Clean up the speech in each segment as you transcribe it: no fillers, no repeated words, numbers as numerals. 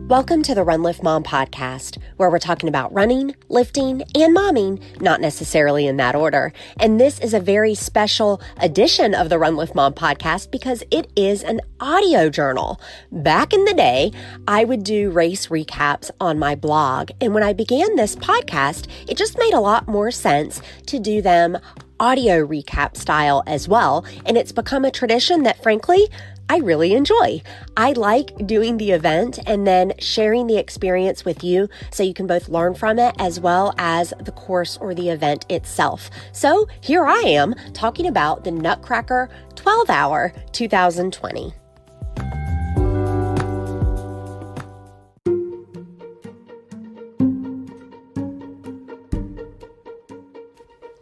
Welcome to the Run Lift Mom podcast, where we're talking about running, lifting, and momming, not necessarily in that order. And this is a very special edition of the Run Lift Mom podcast because it is an audio journal. Back in the day, I would do race recaps on my blog. And when I began this podcast, it just made a lot more sense to do them audio recap style as well. And it's become a tradition that, frankly, I really enjoy. I like doing the event and then sharing the experience with you so you can both learn from it as well as the course or the event itself. So here I am talking about the Nutcracker 12-hour 2020.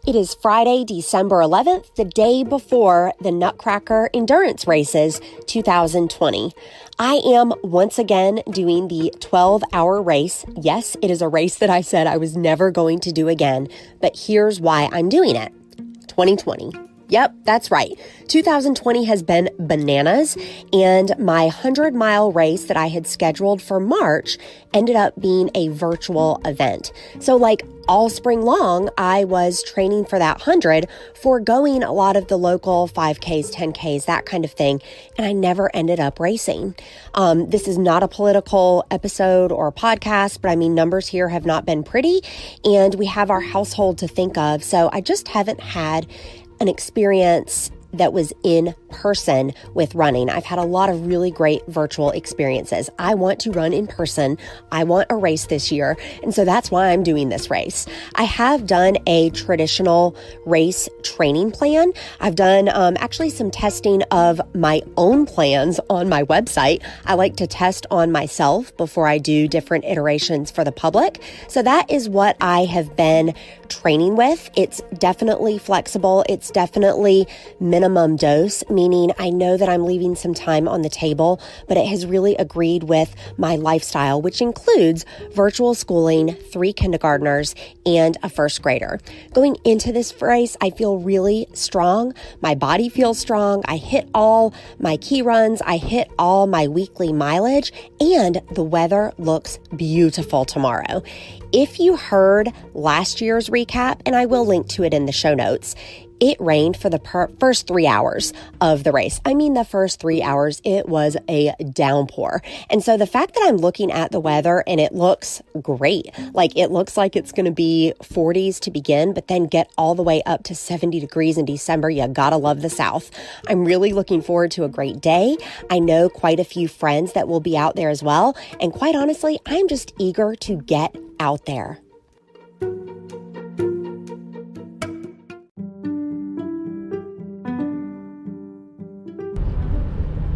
It is Friday, December 11th, the day before the Nutcracker Endurance Races 2020. I am once again doing the 12-hour race. Yes, it is a race that I said I was never going to do again, but here's why I'm doing it. 2020. Yep, that's right. 2020 has been bananas, and my 100-mile race that I had scheduled for March ended up being a virtual event. So like all spring long, I was training for that 100, foregoing a lot of the local 5Ks, 10Ks, that kind of thing, and I never ended up racing. This is not a political episode or podcast, but I mean, numbers here have not been pretty, and we have our household to think of, so I just haven't had an experience that was in person with running. I've had a lot of really great virtual experiences. I want to run in person. I want a race this year. And so that's why I'm doing this race. I have done a traditional race training plan. I've done actually some testing of my own plans on my website. I like to test on myself before I do different iterations for the public. So that is what I have been training with. It's definitely flexible. It's definitely minimum dose, meaning I know that I'm leaving some time on the table, but it has really agreed with my lifestyle, which includes virtual schooling, 3 kindergartners, and a first grader. Going into this race, I feel really strong. My body feels strong. I hit all my key runs. I hit all my weekly mileage, and the weather looks beautiful tomorrow. If you heard last year's recap, and I will link to it in the show notes, it rained for the first 3 hours of the race. I mean, the first 3 hours, it was a downpour. And so the fact that I'm looking at the weather and it looks great, like it looks like it's going to be 40s to begin, but then get all the way up to 70 degrees in December. You gotta love the South. I'm really looking forward to a great day. I know quite a few friends that will be out there as well. And quite honestly, I'm just eager to get out there.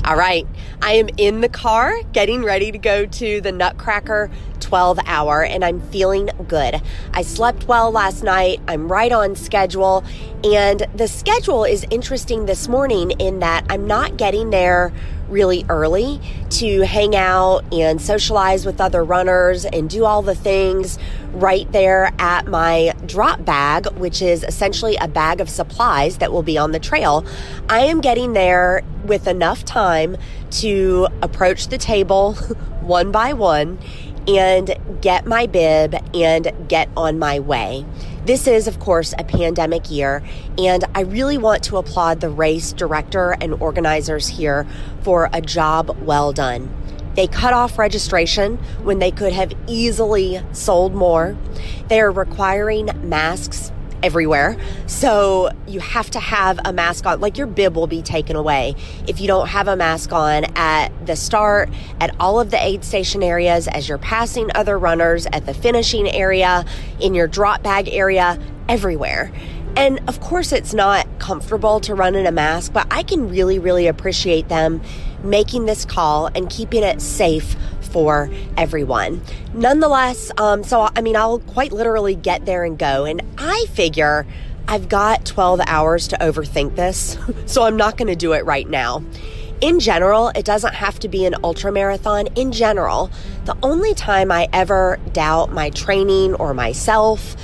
All right, I am in the car getting ready to go to the Nutcracker 12-hour, and I'm feeling good. I slept well last night. I'm right on schedule, and the schedule is interesting this morning in that I'm not getting there really early to hang out and socialize with other runners and do all the things right there at my drop bag, which is essentially a bag of supplies that will be on the trail. I am getting there with enough time to approach the table one by one and get my bib and get on my way. This is, of course, a pandemic year, and I really want to applaud the race director and organizers here for a job well done. They cut off registration when they could have easily sold more. They are requiring masks everywhere. So you have to have a mask on, like your bib will be taken away if you don't have a mask on at the start, at all of the aid station areas, as you're passing other runners, at the finishing area, in your drop bag area, everywhere. And of course, it's not comfortable to run in a mask, but I can really, really appreciate them making this call and keeping it safe for everyone. Nonetheless, I'll quite literally get there and go. And I figure I've got 12 hours to overthink this, so I'm not going to do it right now. In general, it doesn't have to be an ultra marathon. In general, the only time I ever doubt my training or myself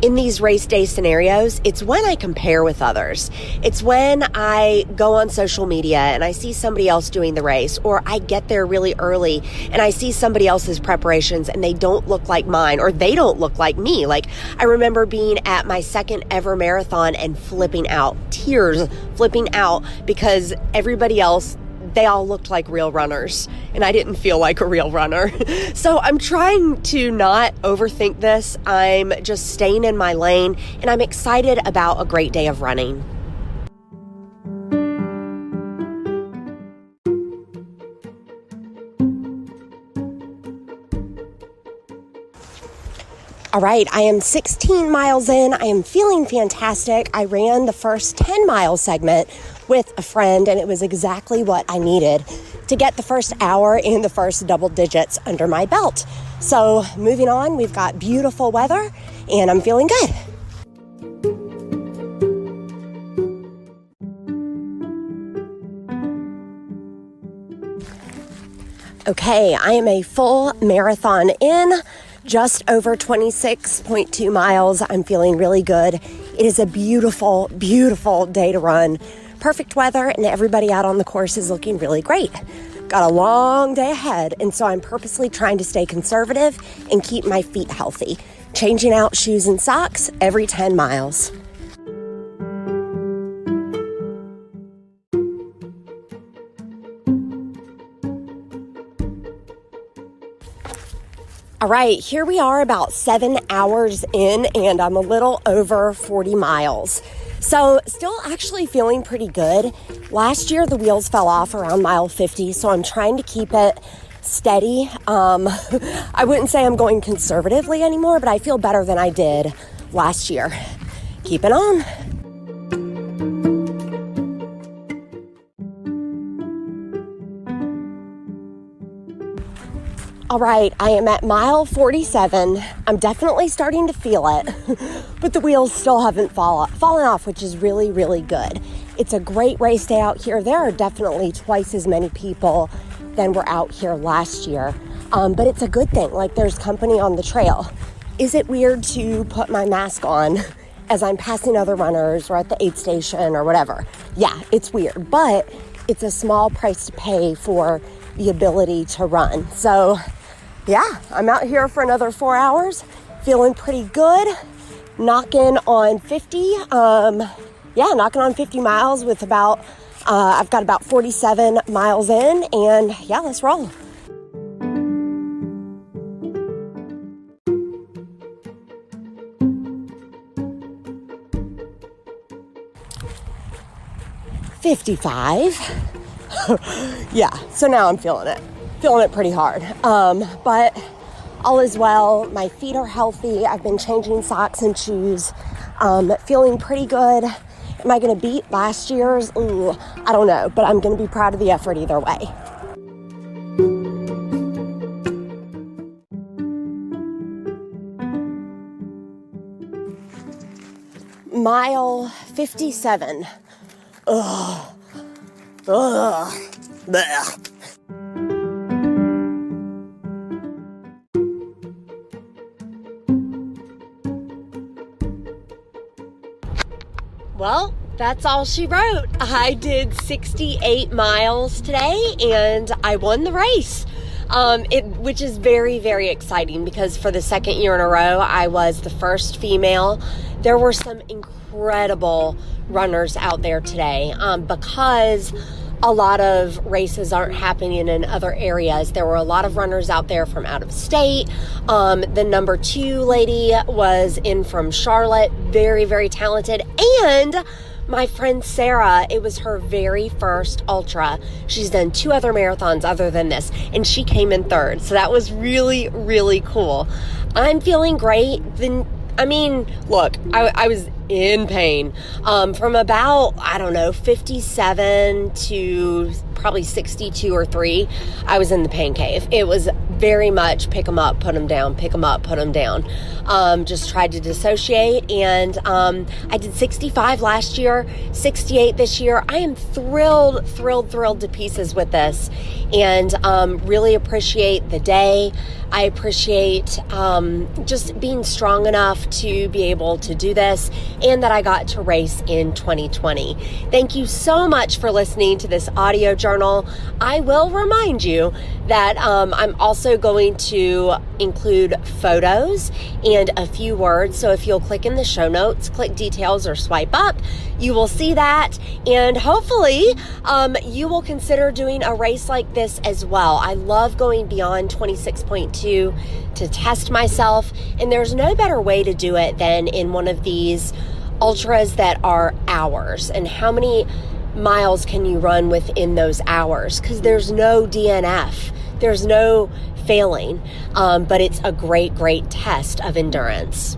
in these race day scenarios, it's when I compare with others. It's when I go on social media and I see somebody else doing the race, or I get there really early and I see somebody else's preparations and they don't look like mine, or they don't look like me. Like, I remember being at my second ever marathon and flipping out, tears flipping out, because everybody else, they all looked like real runners and I didn't feel like a real runner. So I'm trying to not overthink this. I'm just staying in my lane and I'm excited about a great day of running. All right, I am 16 miles in. I am feeling fantastic. I ran the first 10 mile segment with a friend, and it was exactly what I needed to get the first hour and the first double digits under my belt. So moving on, we've got beautiful weather, and I'm feeling good. Okay, I am a full marathon in, just over 26.2 miles. I'm feeling really good. It is a beautiful, beautiful day to run. Perfect weather, and everybody out on the course is looking really great. Got a long day ahead, and so I'm purposely trying to stay conservative and keep my feet healthy, changing out shoes and socks every 10 miles. All right, here we are about 7 hours in, and I'm a little over 40 miles. So still actually feeling pretty good. Last year, the wheels fell off around mile 50, so I'm trying to keep it steady. I wouldn't say I'm going conservatively anymore, but I feel better than I did last year. Keep it on. All right, I am at mile 47. I'm definitely starting to feel it, but the wheels still haven't fallen off, which is really, really good. It's a great race day out here. There are definitely twice as many people than were out here last year, but it's a good thing. Like, there's company on the trail. Is it weird to put my mask on as I'm passing other runners or at the aid station or whatever? Yeah, it's weird, but it's a small price to pay for the ability to run. So yeah, I'm out here for another 4 hours, feeling pretty good, knocking on 50 miles with about, I've got about 47 miles in, and yeah, let's roll. $55. Yeah, so now I'm feeling it pretty hard. But all is well. My feet are healthy. I've been changing socks and shoes. Feeling pretty good. Am I going to beat last year's? Ooh, I don't know, but I'm going to be proud of the effort either way. Mile 57. Ugh. Blech. Well, that's all she wrote. I did 68 miles today and I won the race, which is very, very exciting because for the second year in a row, I was the first female. There were some incredible runners out there today because a lot of races aren't happening in other areas. There were a lot of runners out there from out of state. The number 2 lady was in from Charlotte, very, very talented. And my friend Sarah, it was her very first ultra. She's done 2 other marathons other than this, and she came in 3rd. So that was really, really cool. I'm feeling great. Look, I was in pain from about, 57 to probably 62 or 3. I was in the pain cave. It was very much pick them up, put them down, pick them up, put them down. Just tried to dissociate, and I did 65 last year, 68 this year. I am thrilled to pieces with this, and really appreciate the day. I appreciate just being strong enough to be able to do this, and that I got to race in 2020. Thank you so much for listening to this audio journal. I will remind you that I'm also going to include photos and a few words. So if you'll click in the show notes, click details or swipe up, you will see that. And hopefully you will consider doing a race like this as well. I love going beyond 26.2 to test myself. And there's no better way to do it than in one of these ultras that are hours. And how many miles can you run within those hours? Because there's no DNF. There's no failing, but it's a great test of endurance.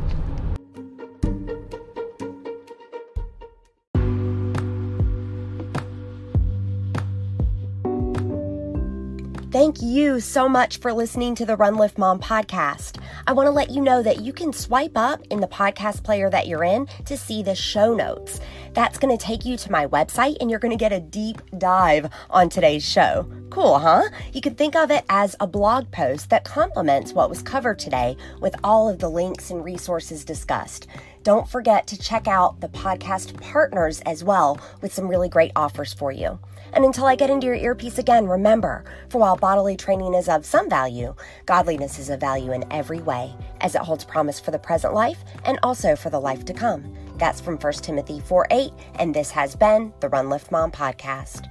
Thank you so much for listening to the Run Lift Mom podcast. I want to let you know that you can swipe up in the podcast player that you're in to see the show notes. That's going to take you to my website, and you're going to get a deep dive on today's show. Cool, huh? You can think of it as a blog post that complements what was covered today with all of the links and resources discussed. Don't forget to check out the podcast partners as well with some really great offers for you. And until I get into your earpiece again, remember, for while bodily training is of some value, godliness is of value in every way, as it holds promise for the present life and also for the life to come. That's from 1 Timothy 4:8, and this has been the Run Lift Mom podcast.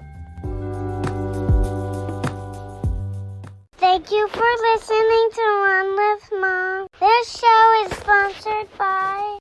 Thank you for listening to Run Lift Mom. This show is sponsored by